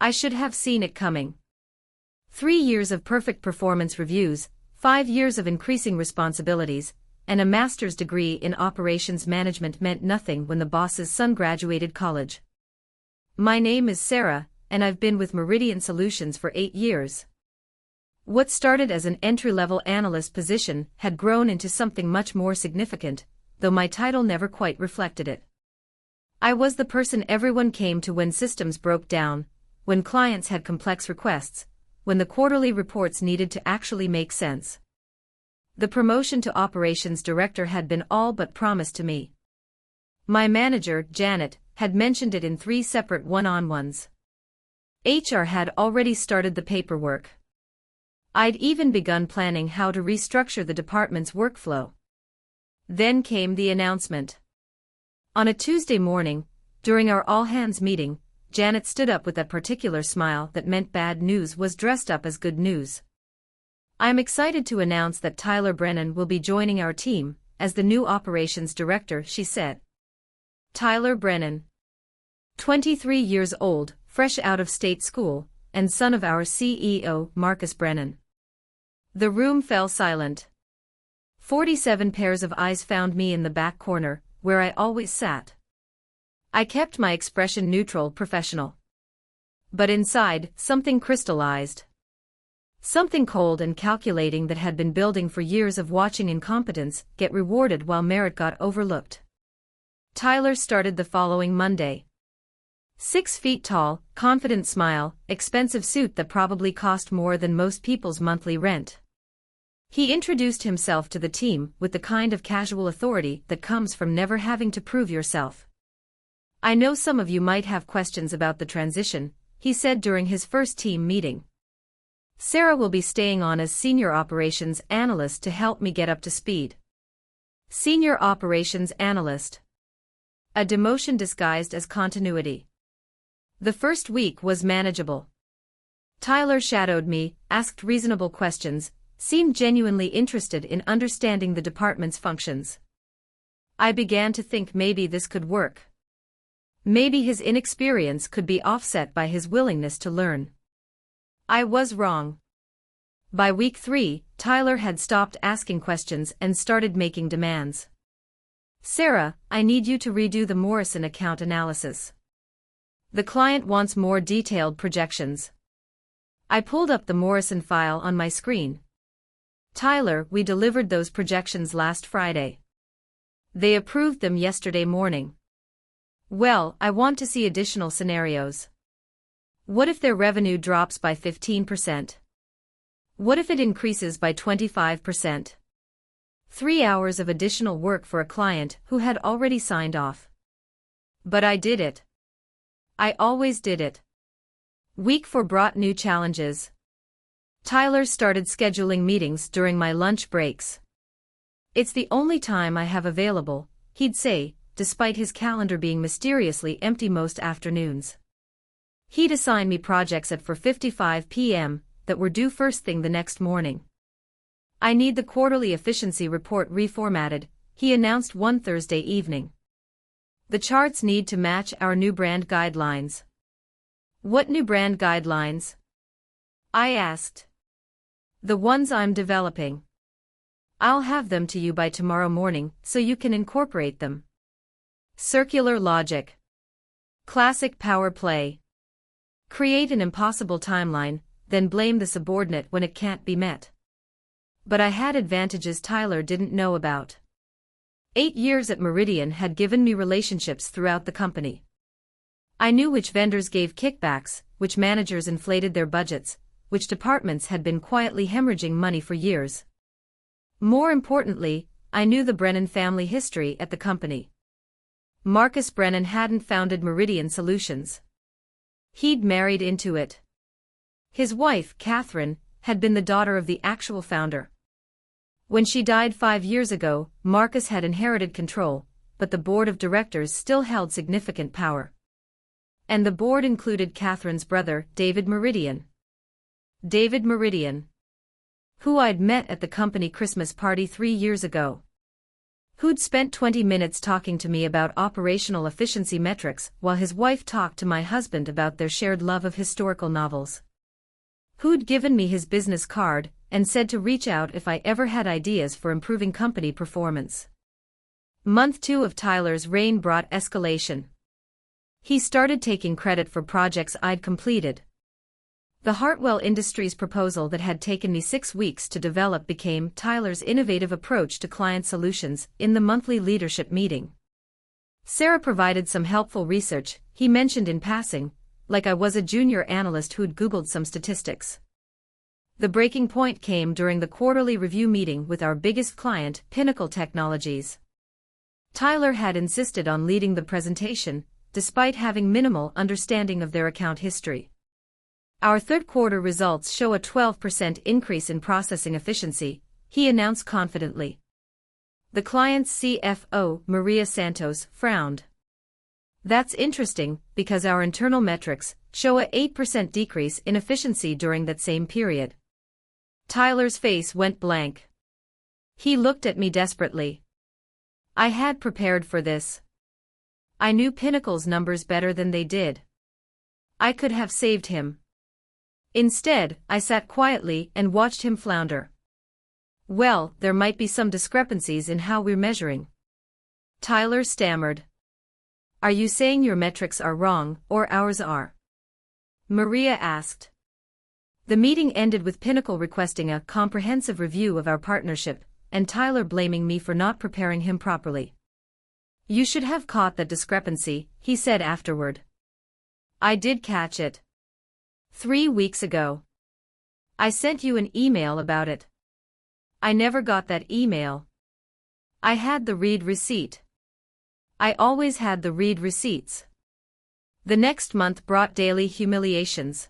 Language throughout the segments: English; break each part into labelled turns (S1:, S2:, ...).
S1: I should have seen it coming. 3 years of perfect performance reviews, 5 years of increasing responsibilities, and a master's degree in operations management meant nothing when the boss's son graduated college. My name is Sarah, and I've been with Meridian Solutions for 8 years. What started as an entry-level analyst position had grown into something much more significant, though my title never quite reflected it. I was the person everyone came to when systems broke down, when clients had complex requests, when the quarterly reports needed to actually make sense. The promotion to operations director had been all but promised to me. My manager, Janet, had mentioned it in 3 separate one-on-ones. HR had already started the paperwork. I'd even begun planning how to restructure the department's workflow. Then came the announcement. On a Tuesday morning, during our all-hands meeting, Janet stood up with that particular smile that meant bad news was dressed up as good news. I'm excited to announce that Tyler Brennan will be joining our team as the new operations director, she said. Tyler Brennan. 23 years old, fresh out of state school, and son of our CEO, Marcus Brennan. The room fell silent. 47 pairs of eyes found me in the back corner, where I always sat. I kept my expression neutral, professional. But inside, something crystallized. Something cold and calculating that had been building for years of watching incompetence get rewarded while merit got overlooked. Tyler started the following Monday. 6 feet tall, confident smile, expensive suit that probably cost more than most people's monthly rent. He introduced himself to the team with the kind of casual authority that comes from never having to prove yourself. I know some of you might have questions about the transition, he said during his first team meeting. Sarah will be staying on as senior operations analyst to help me get up to speed. Senior operations analyst. A demotion disguised as continuity. The first week was manageable. Tyler shadowed me, asked reasonable questions, seemed genuinely interested in understanding the department's functions. I began to think maybe this could work. Maybe his inexperience could be offset by his willingness to learn. I was wrong. By week 3, Tyler had stopped asking questions and started making demands. Sarah, I need you to redo the Morrison account analysis. The client wants more detailed projections. I pulled up the Morrison file on my screen. Tyler, we delivered those projections last Friday. They approved them yesterday morning. Well, I want to see additional scenarios. What if their revenue drops by 15%? What if it increases by 25%? 3 hours of additional work for a client who had already signed off. But I did it. I always did it. Week 4 brought new challenges. Tyler started scheduling meetings during my lunch breaks. It's the only time I have available, he'd say, despite his calendar being mysteriously empty most afternoons. He'd assign me projects at 4:55 p.m. that were due first thing the next morning. I need the quarterly efficiency report reformatted, he announced one Thursday evening. The charts need to match our new brand guidelines. What new brand guidelines? I asked. The ones I'm developing. I'll have them to you by tomorrow morning so you can incorporate them. Circular logic. Classic power play. Create an impossible timeline, then blame the subordinate when it can't be met. But I had advantages Tyler didn't know about. 8 years at Meridian had given me relationships throughout the company. I knew which vendors gave kickbacks, which managers inflated their budgets, which departments had been quietly hemorrhaging money for years. More importantly, I knew the Brennan family history at the company. Marcus Brennan hadn't founded Meridian Solutions. He'd married into it. His wife, Catherine, had been the daughter of the actual founder. When she died 5 years ago, Marcus had inherited control, but the board of directors still held significant power. And the board included Catherine's brother, David Meridian. David Meridian, who I'd met at the company Christmas party 3 years ago. who'd spent 20 minutes talking to me about operational efficiency metrics while his wife talked to my husband about their shared love of historical novels. Who'd given me his business card and said to reach out if I ever had ideas for improving company performance. Month 2 of Tyler's reign brought escalation. He started taking credit for projects I'd completed. The Hartwell Industries proposal that had taken me 6 weeks to develop became Tyler's innovative approach to client solutions in the monthly leadership meeting. Sarah provided some helpful research, he mentioned in passing, like I was a junior analyst who'd Googled some statistics. The breaking point came during the quarterly review meeting with our biggest client, Pinnacle Technologies. Tyler had insisted on leading the presentation, despite having minimal understanding of their account history. Our third quarter results show a 12% increase in processing efficiency, he announced confidently. The client's CFO, Maria Santos, frowned. That's interesting, because our internal metrics show a 8% decrease in efficiency during that same period. Tyler's face went blank. He looked at me desperately. I had prepared for this. I knew Pinnacle's numbers better than they did. I could have saved him. Instead, I sat quietly and watched him flounder. Well, there might be some discrepancies in how we're measuring. Tyler stammered. Are you saying your metrics are wrong, or ours are? Maria asked. The meeting ended with Pinnacle requesting a comprehensive review of our partnership, and Tyler blaming me for not preparing him properly. You should have caught that discrepancy, he said afterward. I did catch it. 3 weeks ago. I sent you an email about it. I never got that email. I had the read receipt. I always had the read receipts. The next month brought daily humiliations.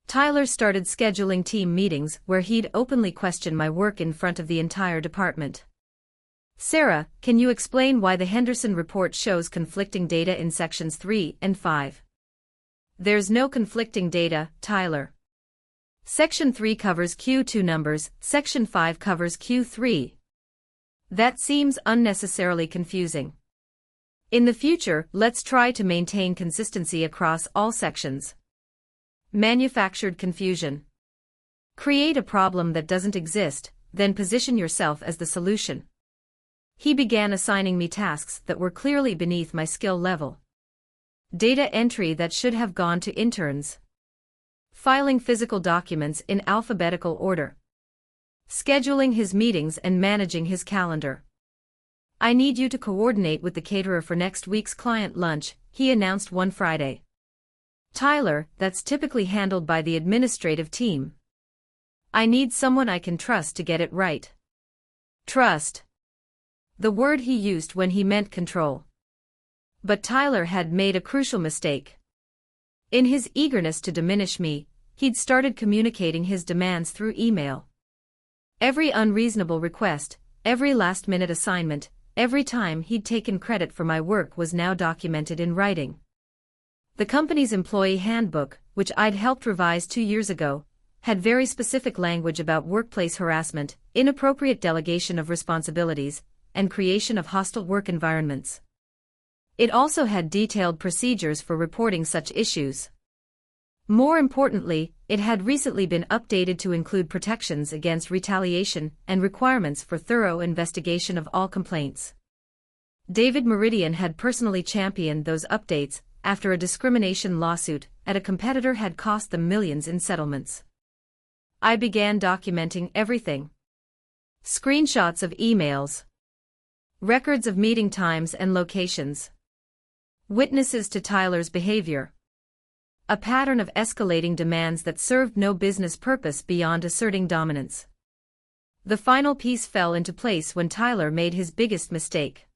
S1: Tyler started scheduling team meetings where he'd openly question my work in front of the entire department. Sarah, can you explain why the Henderson report shows conflicting data in sections 3 and 5? There's no conflicting data, Tyler. Section 3 covers Q2 numbers, Section 5 covers Q3. That seems unnecessarily confusing. In the future, let's try to maintain consistency across all sections. Manufactured confusion. Create a problem that doesn't exist, then position yourself as the solution. He began assigning me tasks that were clearly beneath my skill level. Data entry that should have gone to interns. Filing physical documents in alphabetical order. Scheduling his meetings and managing his calendar. I need you to coordinate with the caterer for next week's client lunch, he announced one Friday. Tyler, that's typically handled by the administrative team. I need someone I can trust to get it right. Trust. The word he used when he meant control. But Tyler had made a crucial mistake. In his eagerness to diminish me, he'd started communicating his demands through email. Every unreasonable request, every last-minute assignment, every time he'd taken credit for my work was now documented in writing. The company's employee handbook, which I'd helped revise 2 years ago, had very specific language about workplace harassment, inappropriate delegation of responsibilities, and creation of hostile work environments. It also had detailed procedures for reporting such issues. More importantly, it had recently been updated to include protections against retaliation and requirements for thorough investigation of all complaints. David Meridian had personally championed those updates after a discrimination lawsuit at a competitor had cost them millions in settlements. I began documenting everything. Screenshots of emails. Records of meeting times and locations. Witnesses to Tyler's behavior. A pattern of escalating demands that served no business purpose beyond asserting dominance. The final piece fell into place when Tyler made his biggest mistake.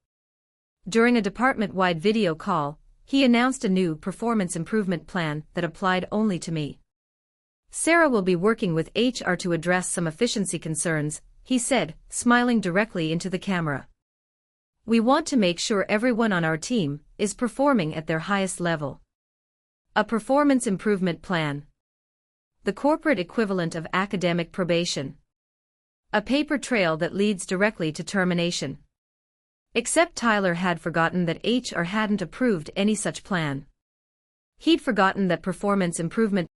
S1: During a department-wide video call, he announced a new performance improvement plan that applied only to me. Sarah will be working with HR to address some efficiency concerns, he said, smiling directly into the camera. We want to make sure everyone on our team is performing at their highest level. A performance improvement plan. The corporate equivalent of academic probation. A paper trail that leads directly to termination. Except Tyler had forgotten that HR hadn't approved any such plan. He'd forgotten that performance improvement